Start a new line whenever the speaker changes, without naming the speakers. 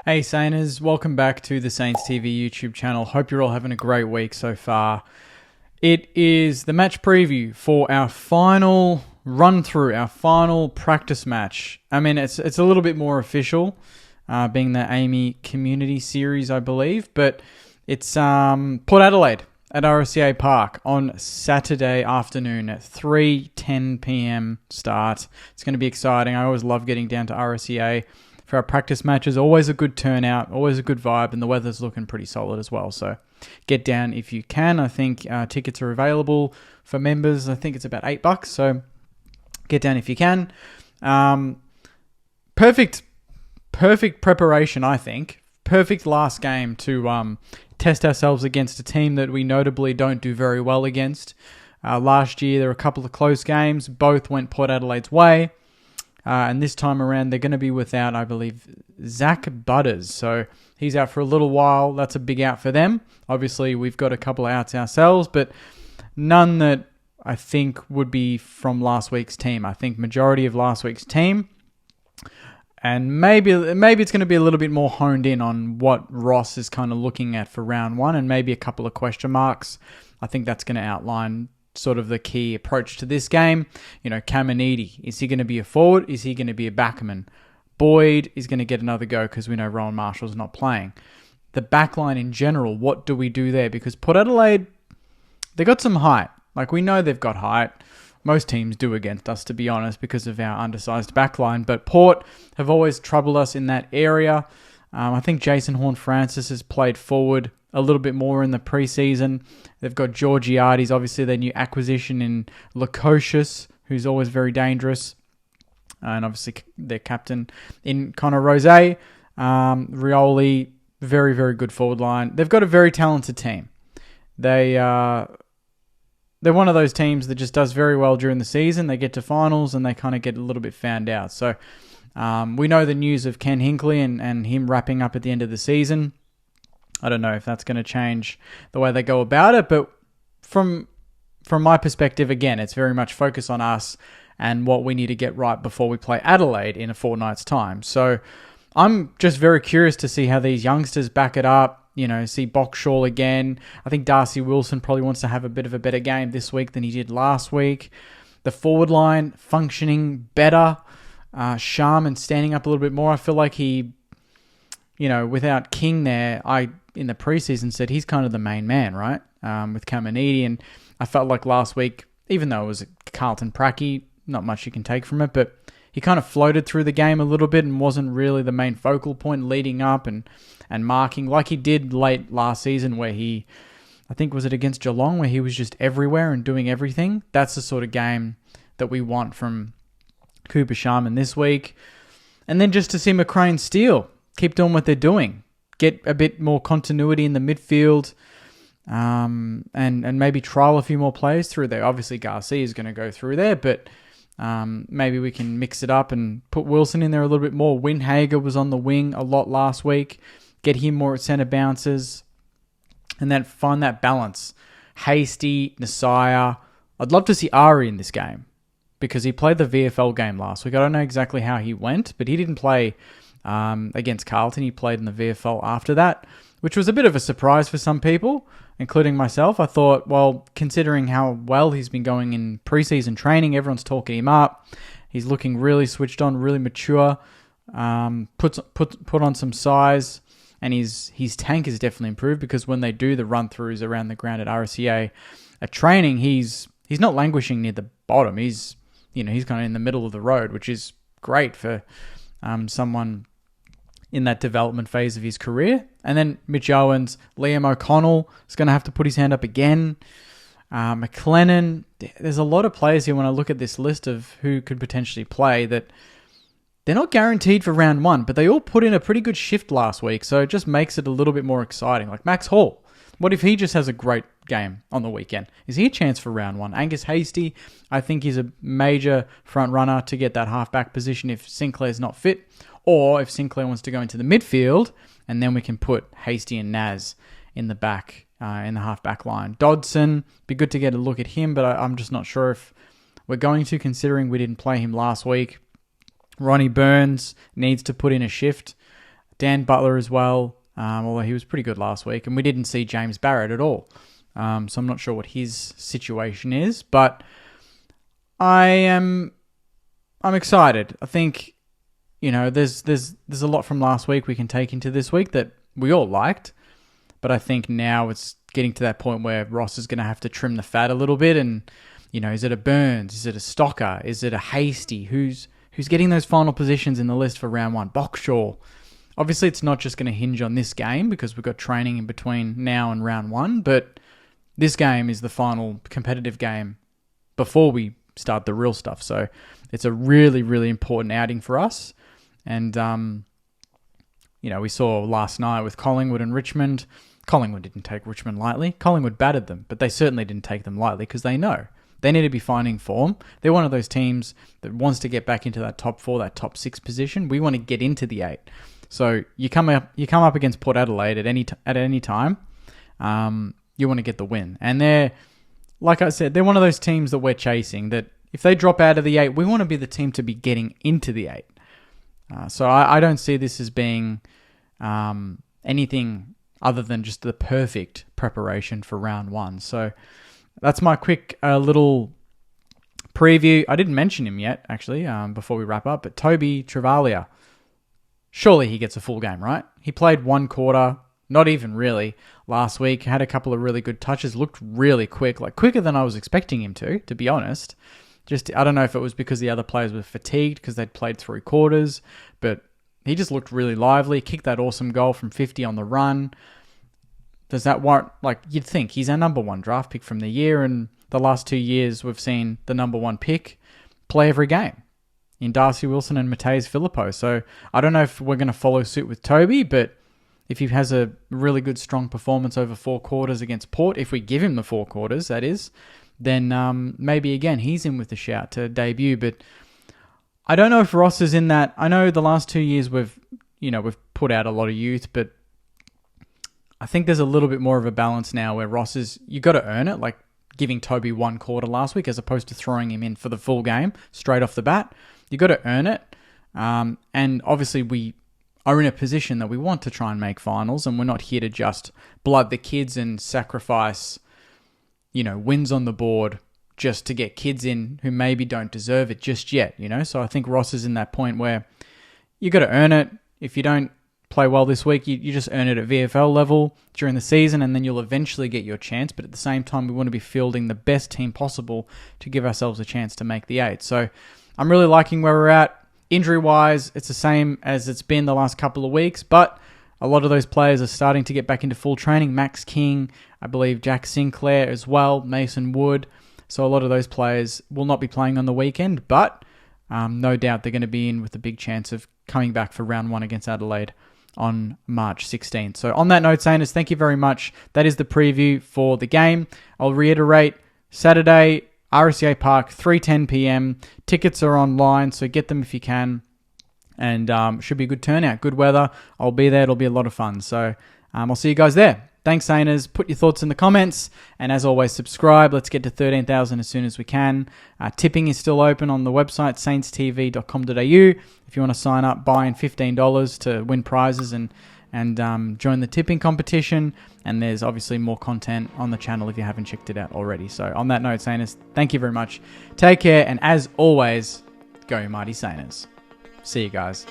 Hey Sainers, welcome back to the Saints TV YouTube channel. Hope you're all having a great week so far. It is the match preview for our final run through, our final practice match. I mean, it's a little bit more official, being the AAMI Community Series, I believe, but it's Port Adelaide at RSCA Park on Saturday afternoon at 3:10 p.m. start. It's going to be exciting. I always love getting down to RSCA for our practice matches. Always a good turnout, always a good vibe, and the weather's looking pretty solid as well. So get down if you can. I think tickets are available for members. I think it's about $8, so get down if you can. Perfect preparation, I think. Perfect last game to test ourselves against a team that we notably don't do very well against. Last year, there were a couple of close games. Both went Port Adelaide's way. And this time around, they're going to be without, I believe, Zach Butters. So he's out for a little while. That's a big out for them. Obviously, we've got a couple of outs ourselves, but none that I think would be from last week's team. I think majority of last week's team. And maybe it's going to be a little bit more honed in on what Ross is kind of looking at for round one, and maybe a couple of question marks. I think that's going to outline sort of the key approach to this game. You know, Caminiti, is he going to be a forward? Is he going to be a backman? Boyd is going to get another go because we know Rowan Marshall's not playing. The backline in general, what do we do there? Because Port Adelaide, they got some height. Like, we know they've got height. Most teams do against us, to be honest, because of our undersized backline. But Port have always troubled us in that area. I think Jason Horne-Francis has played forward a little bit more in the preseason. They've got Georgiades, obviously their new acquisition in Lukosius, who's always very dangerous. And obviously their captain in Connor Rose. Rioli, very, very good forward line. They've got a very talented team. They're one of those teams that just does very well during the season. They get to finals and they kind of get a little bit found out. So we know the news of Ken Hinkley and him wrapping up at the end of the season. I don't know if that's going to change the way they go about it, but from my perspective, again, it's very much focused on us and what we need to get right before we play Adelaide in a fortnight's time. So I'm just very curious to see how these youngsters back it up. You know, see Boxshall again. I think Darcy Wilson probably wants to have a bit of a better game this week than he did last week. The forward line functioning better. Sharman standing up a little bit more. I feel like he, you know, without King there, in the preseason said he's kind of the main man, right? With Caminiti, and I felt like last week, even though it was a Carlton pracky, not much you can take from it, but he kind of floated through the game a little bit and wasn't really the main focal point leading up and marking like he did late last season where he, I think was it against Geelong, where he was just everywhere and doing everything. That's the sort of game that we want from Cooper Sharman this week. And then just to see McRae Steele keep doing what they're doing. Get a bit more continuity in the midfield, and maybe trial a few more players through there. Obviously, Garcia is going to go through there, but maybe we can mix it up and put Wilson in there a little bit more. Windhager was on the wing a lot last week. Get him more at centre bounces, and then find that balance. Hasty, Nasiah. I'd love to see Ari in this game because he played the VFL game last week. I don't know exactly how he went, but he didn't play against Carlton. He played in the VFL after that, which was a bit of a surprise for some people, including myself. I thought, well, considering how well he's been going in preseason training, everyone's talking him up. He's looking really switched on, really mature, put on some size, and his tank has definitely improved because when they do the run-throughs around the ground at RSCA at training, he's not languishing near the bottom. He's kind of in the middle of the road, which is great for someone in that development phase of his career. And then Mitch Owens, Liam O'Connell is going to have to put his hand up again. McLennan. There's a lot of players here when I look at this list of who could potentially play that they're not guaranteed for round one, but they all put in a pretty good shift last week, so it just makes it a little bit more exciting. Like Max Hall. What if he just has a great game on the weekend? Is he a chance for round one? Angus Hasty, I think he's a major front runner to get that halfback position if Sinclair's not fit, or if Sinclair wants to go into the midfield, and then we can put Hasty and Naz in the back, in the half-back line. Dodson, be good to get a look at him, but I'm just not sure if we're going to, considering we didn't play him last week. Ronnie Burns needs to put in a shift. Dan Butler as well, although he was pretty good last week. And we didn't see James Barrett at all. So I'm not sure what his situation is. But I'm excited. I think, there's a lot from last week we can take into this week that we all liked. But I think now it's getting to that point where Ross is going to have to trim the fat a little bit. And, is it a Burns? Is it a Stocker? Is it a Hasty? Who's getting those final positions in the list for round one? Boxshaw. Obviously, it's not just going to hinge on this game because we've got training in between now and round one. But this game is the final competitive game before we start the real stuff. So it's a really, really important outing for us. And, we saw last night with Collingwood and Richmond. Collingwood didn't take Richmond lightly. Collingwood battered them, but they certainly didn't take them lightly because they know they need to be finding form. They're one of those teams that wants to get back into that top 4, that top 6 position. We want to get into the 8. So you come up against Port Adelaide at any time. You want to get the win, and they're, like I said, they're one of those teams that we're chasing. That if they drop out of the 8, we want to be the team to be getting into the 8. So I don't see this as being anything other than just the perfect preparation for round one. So that's my quick little preview. I didn't mention him yet, actually, before we wrap up, but Toby Travalia. Surely he gets a full game, right? He played 1 quarter, not even really, last week. Had a couple of really good touches, looked really quick, like quicker than I was expecting him to be honest. I don't know if it was because the other players were fatigued because they'd played 3 quarters, but he just looked really lively, kicked that awesome goal from 50 on the run. Does that warrant, you'd think he's our number 1 draft pick from the year, and the last 2 years we've seen the number 1 pick play every game in Darcy Wilson and Mateus Filippo. So I don't know if we're going to follow suit with Toby, but if he has a really good, strong performance over 4 quarters against Port, if we give him the 4 quarters, that is, then maybe again he's in with the shout to debut. But I don't know if Ross is in that. I know the last 2 years we've put out a lot of youth, but I think there's a little bit more of a balance now where Ross is, you got to earn it, like giving Toby 1 quarter last week as opposed to throwing him in for the full game straight off the bat. You got to earn it. And obviously we are in a position that we want to try and make finals, and we're not here to just blood the kids and sacrifice, wins on the board just to get kids in who maybe don't deserve it just yet, So I think Ross is in that point where you got to earn it. If you don't play well this week, you just earn it at VFL level during the season, and then you'll eventually get your chance. But at the same time, we want to be fielding the best team possible to give ourselves a chance to make the 8. So I'm really liking where we're at. Injury-wise, it's the same as it's been the last couple of weeks, but a lot of those players are starting to get back into full training. Max King, I believe Jack Sinclair as well, Mason Wood. So a lot of those players will not be playing on the weekend, but no doubt they're going to be in with a big chance of coming back for round 1 against Adelaide on March 16th. So on that note, Sainers, thank you very much. That is the preview for the game. I'll reiterate, Saturday, RSCA Park, 3:10 p.m. Tickets are online, so get them if you can. And should be a good turnout, good weather. I'll be there. It'll be a lot of fun. So I'll see you guys there. Thanks, Sainers. Put your thoughts in the comments. And as always, subscribe. Let's get to 13,000 as soon as we can. Tipping is still open on the website, saintstv.com.au. If you want to sign up, buy in $15 to win prizes and join the tipping competition. And there's obviously more content on the channel if you haven't checked it out already. So on that note, Sainers, thank you very much. Take care. And as always, go Mighty Sainers. See you guys.